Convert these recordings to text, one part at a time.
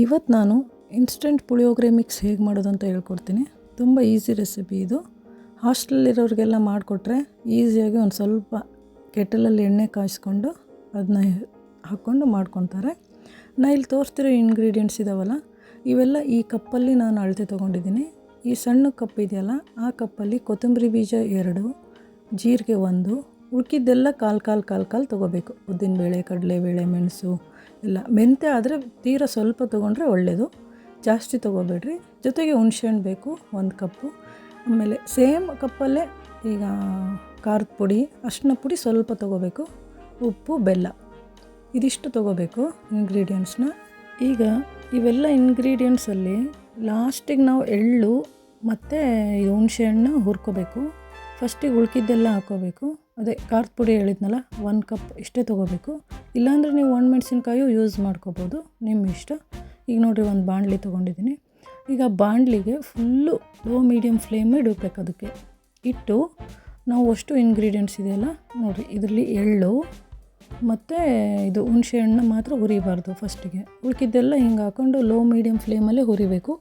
ಇವತ್ತು ನಾನು instant puliyogare mix ಹೇಗೆ ಮಾಡೋದು ಅಂತ ಹೇಳ್ಕೊಡ್ತೀನಿ. ತುಂಬ ಈಸಿ ರೆಸಿಪಿ ಇದು. ಹಾಸ್ಟೆಲಲ್ಲಿರೋರಿಗೆಲ್ಲ ಮಾಡಿಕೊಟ್ರೆ ಈಸಿಯಾಗಿ ಒಂದು ಸ್ವಲ್ಪ ಕೆಟಲಲ್ಲಿ ಎಣ್ಣೆ ಕಾಯಿಸ್ಕೊಂಡು ಅದನ್ನ ಹಾಕ್ಕೊಂಡು ಮಾಡ್ಕೊತಾರೆ. ನಾನು ಇಲ್ಲಿ ತೋರಿಸ್ತಿರೋ ಇಂಗ್ರೀಡಿಯೆಂಟ್ಸ್ ಇದ್ದಾವಲ್ಲ, ಇವೆಲ್ಲ ಈ ಕಪ್ಪಲ್ಲಿ ನಾನು ಅಳತೆ ತೊಗೊಂಡಿದ್ದೀನಿ. ಈ ಸಣ್ಣ ಕಪ್ ಇದೆಯಲ್ಲ, ಆ ಕಪ್ಪಲ್ಲಿ ಕೊತ್ತಂಬರಿ ಬೀಜ 2, ಜೀರಿಗೆ 1, ಉಳ್ಕಿದ್ದೆಲ್ಲ ಕಾಲು ತೊಗೋಬೇಕು. ಉದ್ದಿನಬೇಳೆ, ಕಡಲೆಬೇಳೆ, ಮೆಣಸು ಎಲ್ಲ. ಮೆಂತ್ಯ ಆದರೆ ತೀರ ಸ್ವಲ್ಪ ತೊಗೊಂಡ್ರೆ ಒಳ್ಳೆಯದು, ಜಾಸ್ತಿ ತೊಗೋಬೇಡ್ರಿ. ಜೊತೆಗೆ ಹುಣಸೆಹಣ್ಣು ಬೇಕು 1 ಕಪ್ಪು. ಆಮೇಲೆ ಸೇಮ್ ಕಪ್ಪಲ್ಲೇ ಈಗ ಖಾರದ ಪುಡಿ, ಅರಿಶಿನ ಪುಡಿ ಸ್ವಲ್ಪ ತೊಗೋಬೇಕು, ಉಪ್ಪು, ಬೆಲ್ಲ ಇದಿಷ್ಟು ತೊಗೋಬೇಕು ಇಂಗ್ರೀಡಿಯೆಂಟ್ಸ್ನ. ಈಗ ಇವೆಲ್ಲ ಇಂಗ್ರೀಡಿಯೆಂಟ್ಸಲ್ಲಿ ಲಾಸ್ಟಿಗೆ ನಾವು ಎಳ್ಳು ಮತ್ತು ಇದು ಹುಣಸೆಹಣ್ಣು ಹುರ್ಕೋಬೇಕು. ಫಸ್ಟಿಗೆ ಉಳ್ಕಿದ್ದೆಲ್ಲ ಹಾಕ್ಕೋಬೇಕು. ಅದೇ ಖಾರದ ಪುಡಿ ಹೇಳಿದ್ನಲ್ಲ 1 ಕಪ್ ಇಷ್ಟೇ ತೊಗೋಬೇಕು. ಇಲ್ಲಾಂದರೆ ನೀವು ಒಣಮೆಣಸಿನ್ಕಾಯು ಯೂಸ್ ಮಾಡ್ಕೋಬೋದು, ನಿಮ್ಮ ಇಷ್ಟ. ಈಗ ನೋಡಿರಿ, ಒಂದು ಬಾಣಲಿ ತೊಗೊಂಡಿದ್ದೀನಿ. ಈಗ ಬಾಣಲಿಗೆ ಫುಲ್ಲು ಲೋ ಮೀಡಿಯಮ್ ಫ್ಲೇಮ್ ಇಡಬೇಕು. ಅದಕ್ಕೆ ಇಟ್ಟು ನಾವು ಅಷ್ಟು ಇಂಗ್ರೀಡಿಯೆಂಟ್ಸ್ ಇದೆಯಲ್ಲ ನೋಡಿರಿ, ಇದರಲ್ಲಿ ಎಳ್ಳು ಮತ್ತು ಇದು ಹುಣಸೆಹಣ್ಣು ಮಾತ್ರ ಹುರಿಬಾರ್ದು ಫಸ್ಟಿಗೆ. ಉಳ್ಕಿದ್ದೆಲ್ಲ ಹಿಂಗೆ ಹಾಕ್ಕೊಂಡು ಲೋ ಮೀಡಿಯಮ್ ಫ್ಲೇಮಲ್ಲೇ ಹುರಿಬೇಕು.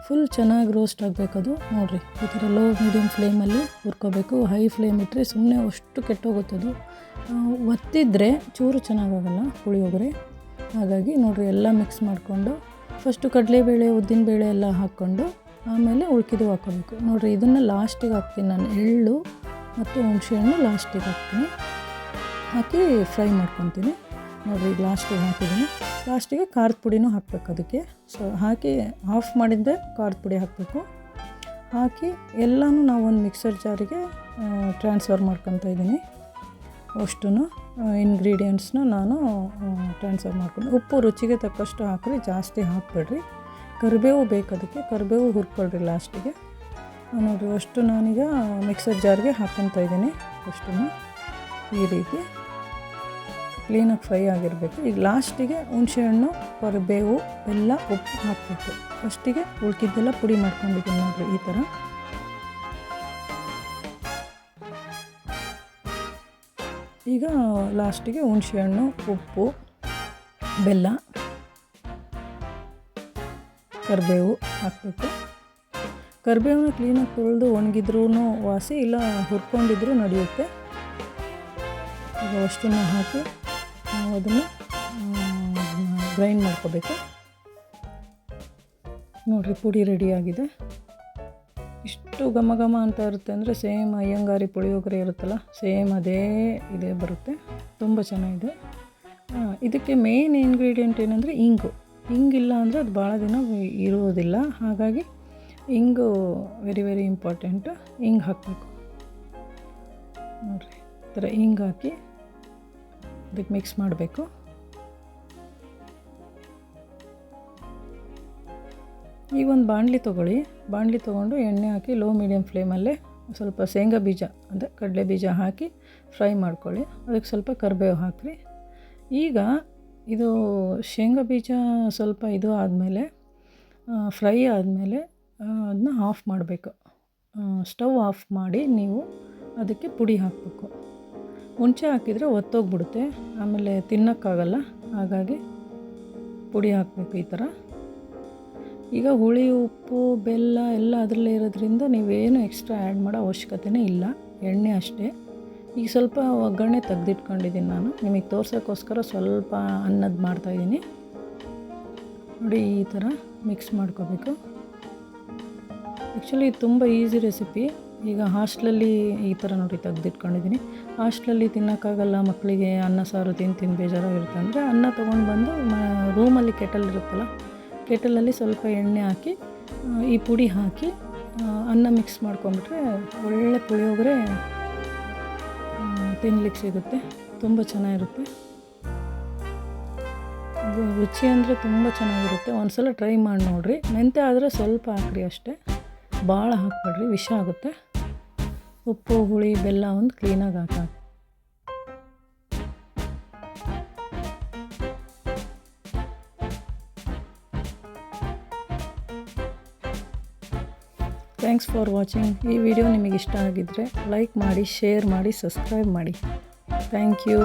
ಫುಲ್ ಚೆನ್ನಾಗಿ ರೋಸ್ಟ್ ಆಗಬೇಕದು. ನೋಡಿರಿ, ಈ ಥರ ಲೋ ಮೀಡಿಯಮ್ ಫ್ಲೇಮಲ್ಲಿ ಹುರ್ಕೋಬೇಕು. ಹೈ ಫ್ಲೇಮ್ ಇಟ್ಟರೆ ಸುಮ್ಮನೆ ಅಷ್ಟು ಕೆಟ್ಟೋಗುತ್ತದು. ಒತ್ತಿದ್ರೆ ಚೂರು ಚೆನ್ನಾಗಾಗಲ್ಲ ಪುಳಿಯೋಗರೆ. ಹಾಗಾಗಿ ನೋಡಿರಿ, ಎಲ್ಲ ಮಿಕ್ಸ್ ಮಾಡಿಕೊಂಡು ಫಸ್ಟು ಕಡಲೆಬೇಳೆ, ಉದ್ದಿನಬೇಳೆ ಎಲ್ಲ ಹಾಕ್ಕೊಂಡು ಆಮೇಲೆ ಉಳ್ಕಿದ್ದು ಹಾಕ್ಕೋಬೇಕು. ನೋಡಿರಿ, ಇದನ್ನು ಲಾಸ್ಟಿಗೆ ಹಾಕ್ತೀನಿ ನಾನು. ಎಳ್ಳು ಮತ್ತು ಹುಣಸೆಹಣ್ಣು ಲಾಸ್ಟಿಗೆ ಹಾಕ್ತೀನಿ, ಹಾಕಿ ಫ್ರೈ ಮಾಡ್ಕೊತೀನಿ. ನೋಡಿರಿ, ಈಗ ಲಾಸ್ಟಿಗೆ ಹಾಕಿದ್ದೀನಿ. ಲಾಸ್ಟಿಗೆ ಖಾರದ ಪುಡಿನೂ ಹಾಕಬೇಕು ಅದಕ್ಕೆ. ಸೊ ಹಾಕಿ ಆಫ್ ಮಾಡಿದ್ದೆ ಖಾರದ ಪುಡಿ ಹಾಕಬೇಕು. ಹಾಕಿ ಎಲ್ಲನೂ ನಾವು ಒಂದು ಮಿಕ್ಸರ್ ಜಾರಿಗೆ ಟ್ರಾನ್ಸ್ಫರ್ ಮಾಡ್ಕೊತಾ ಇದ್ದೀನಿ. ಅಷ್ಟು ಇಂಗ್ರೀಡಿಯೆಂಟ್ಸ್ನ ನಾನು ಟ್ರಾನ್ಸ್ಫರ್ ಮಾಡ್ಕೊಂಡು, ಉಪ್ಪು ರುಚಿಗೆ ತಕ್ಕಷ್ಟು ಹಾಕಿರಿ, ಜಾಸ್ತಿ ಹಾಕಬೇಡ್ರಿ. ಕರಿಬೇವು ಬೇಕು, ಅದಕ್ಕೆ ಕರಿಬೇವು ಹುರ್ಕೊಳ್ರಿ ಲಾಸ್ಟಿಗೆ. ನೋಡಿರಿ, ಅಷ್ಟು ನಾನೀಗ ಮಿಕ್ಸರ್ ಜಾರ್ಗೆ ಹಾಕ್ಕೊತಾ ಇದ್ದೀನಿ. ಅಷ್ಟು ಈ ರೀತಿ ಕ್ಲೀನಾಗಿ ಫ್ರೈ ಆಗಿರಬೇಕು. ಈಗ ಲಾಸ್ಟಿಗೆ ಹುಣಸೆಹಣ್ಣು, ಕರಿಬೇವು, ಎಲ್ಲ ಉಪ್ಪು ಹಾಕಬೇಕು. ಫಸ್ಟಿಗೆ ಉಳ್ಕಿದ್ದೆಲ್ಲ ಪುಡಿ ಮಾಡ್ಕೊಂಡಿದ್ದೀನಿ ನೋಡಿರಿ, ಈ ಥರ. ಈಗ ಲಾಸ್ಟಿಗೆ ಹುಣಸೆಹಣ್ಣು, ಉಪ್ಪು, ಬೆಲ್ಲ, ಕರಿಬೇವು ಹಾಕಬೇಕು. ಕರಿಬೇವನ್ನ ಕ್ಲೀನಾಗಿ ತೊಳೆದು ಒಣಗಿದ್ರೂ ವಾಸಿ, ಇಲ್ಲ ಹುರ್ಕೊಂಡಿದ್ರೂ ನಡೆಯುತ್ತೆ. ಈಗ ಅಷ್ಟನ್ನು ಹಾಕಿ ನಾವು ಅದನ್ನು ಗ್ರೈಂಡ್ ಮಾಡ್ಕೋಬೇಕು. ನೋಡಿರಿ, ಪುಡಿ ರೆಡಿಯಾಗಿದೆ. ಇಷ್ಟು ಘಮ ಘಮ ಅಂತ ಇರುತ್ತೆ ಅಂದರೆ ಸೇಮ್ ಅಯ್ಯಂಗಾರಿ ಪುಳಿಯೋಗರೆ ಇರುತ್ತಲ್ಲ, ಸೇಮ್ ಇದೇ ಬರುತ್ತೆ. ತುಂಬ ಚೆನ್ನಾಗಿದೆ. ಇದಕ್ಕೆ ಮೇನ್ ಇಂಗ್ರೀಡಿಯೆಂಟ್ ಏನಂದರೆ ಇಂಗು. ಇಂಗಿಲ್ಲ ಅಂದರೆ ಅದು ಭಾಳ ದಿನ ಇರುವುದಿಲ್ಲ. ಹಾಗಾಗಿ ಇಂಗು ವೆರಿ ವೆರಿ ಇಂಪಾರ್ಟೆಂಟು. ಇಂಗು ಹಾಕಬೇಕು. ನೋಡಿರಿ, ಈ ಥರ ಇಂಗು ಹಾಕಿ ಅದಕ್ಕೆ ಮಿಕ್ಸ್ ಮಾಡಬೇಕು. ಈಗ ಒಂದು ಬಾಣಲಿ ತೊಗೊಳ್ಳಿ. ಬಾಣಲಿ ತೊಗೊಂಡು ಎಣ್ಣೆ ಹಾಕಿ ಲೋ ಮೀಡಿಯಮ್ ಫ್ಲೇಮಲ್ಲೇ ಸ್ವಲ್ಪ ಶೇಂಗಾ ಬೀಜ ಅಂದರೆ ಕಡಲೆ ಬೀಜ ಹಾಕಿ ಫ್ರೈ ಮಾಡ್ಕೊಳ್ಳಿ. ಅದಕ್ಕೆ ಸ್ವಲ್ಪ ಕರಿಬೇವು ಹಾಕಿರಿ. ಈಗ ಇದು ಶೇಂಗಾ ಬೀಜ ಸ್ವಲ್ಪ ಇದು ಆದಮೇಲೆ, ಫ್ರೈ ಆದಮೇಲೆ ಅದನ್ನ ಆಫ್ ಮಾಡಬೇಕು. ಸ್ಟವ್ ಆಫ್ ಮಾಡಿ ನೀವು ಅದಕ್ಕೆ ಪುಡಿ ಹಾಕಬೇಕು. ಮುಂಚೆ ಹಾಕಿದರೆ ಒತ್ತೋಗ್ಬಿಡುತ್ತೆ, ಆಮೇಲೆ ತಿನ್ನೋಕ್ಕಾಗಲ್ಲ. ಹಾಗಾಗಿ ಪುಡಿ ಹಾಕಬೇಕು ಈ ಥರ. ಈಗ ಹುಳಿ, ಉಪ್ಪು, ಬೆಲ್ಲ ಎಲ್ಲ ಅದರಲ್ಲೇ ಇರೋದ್ರಿಂದ ನೀವೇನು ಎಕ್ಸ್ಟ್ರಾ ಆ್ಯಡ್ ಮಾಡೋ ಅವಶ್ಯಕತೆಯೇ ಇಲ್ಲ. ಎಣ್ಣೆ ಅಷ್ಟೇ. ಈಗ ಸ್ವಲ್ಪ ಒಗ್ಗರಣೆ ತೆಗೆದಿಟ್ಕೊಂಡಿದ್ದೀನಿ ನಾನು, ನಿಮಗೆ ತೋರ್ಸೋಕ್ಕೋಸ್ಕರ ಸ್ವಲ್ಪ ಅನ್ನದ್ದು ಮಾಡ್ತಾಯಿದ್ದೀನಿ. ನೋಡಿ, ಈ ಥರ ಮಿಕ್ಸ್ ಮಾಡ್ಕೋಬೇಕು. ಆ್ಯಕ್ಚುಲಿ ಇದು ತುಂಬ ಈಸಿ ರೆಸಿಪಿ. ಈಗ ಹಾಸ್ಟ್ಲಲ್ಲಿ ಈ ಥರ ನೋಡಿ ತೆಗೆದಿಟ್ಕೊಂಡಿದ್ದೀನಿ. ಹಾಸ್ಟ್ಲಲ್ಲಿ ತಿನ್ನೋಕ್ಕಾಗಲ್ಲ ಮಕ್ಕಳಿಗೆ, ಅನ್ನ ಸಾರು ತಿಂದು ಬೇಜಾರಾಗಿರುತ್ತೆ ಅಂದರೆ ಅನ್ನ ತೊಗೊಂಡು ಬಂದು ರೂಮಲ್ಲಿ ಕೆಟಲ್ ಇರುತ್ತಲ್ಲ, ಕೆಟಲಲ್ಲಿ ಸ್ವಲ್ಪ ಎಣ್ಣೆ ಹಾಕಿ ಈ ಪುಡಿ ಹಾಕಿ ಅನ್ನ ಮಿಕ್ಸ್ ಮಾಡ್ಕೊಂಬಿಟ್ರೆ ಒಳ್ಳೆ ಪುಳಿಯೋಗರೆ ತಿನ್ಲಿಕ್ಕೆ ಸಿಗುತ್ತೆ. ತುಂಬ ಚೆನ್ನಾಗಿರುತ್ತೆ. ರುಚಿ ಅಂದರೆ ತುಂಬ ಚೆನ್ನಾಗಿರುತ್ತೆ. ಒಂದು ಸಲ ಟ್ರೈ ಮಾಡಿ ನೋಡಿರಿ. ಮೆಂತ್ಯ ಆದರೆ ಸ್ವಲ್ಪ ಹಾಕ್ರಿ ಅಷ್ಟೇ, ಭಾಳ ಹಾಕಬೇಡ್ರಿ, ವಿಷ ಆಗುತ್ತೆ. ಉಪ್ಪು, ಹುಳಿ, ಬೆಲ್ಲ ಒಂದು ಕ್ಲೀನಾಗಿ ಹಾಕಿ. Thanks for watching. ಈ ವಿಡಿಯೋ ನಿಮಗೆ ಇಷ್ಟ ಆಗಿದ್ದರೆ ಲೈಕ್ ಮಾಡಿ, ಶೇರ್ ಮಾಡಿ, ಸಬ್ಸ್ಕ್ರೈಬ್ ಮಾಡಿ. Thank you.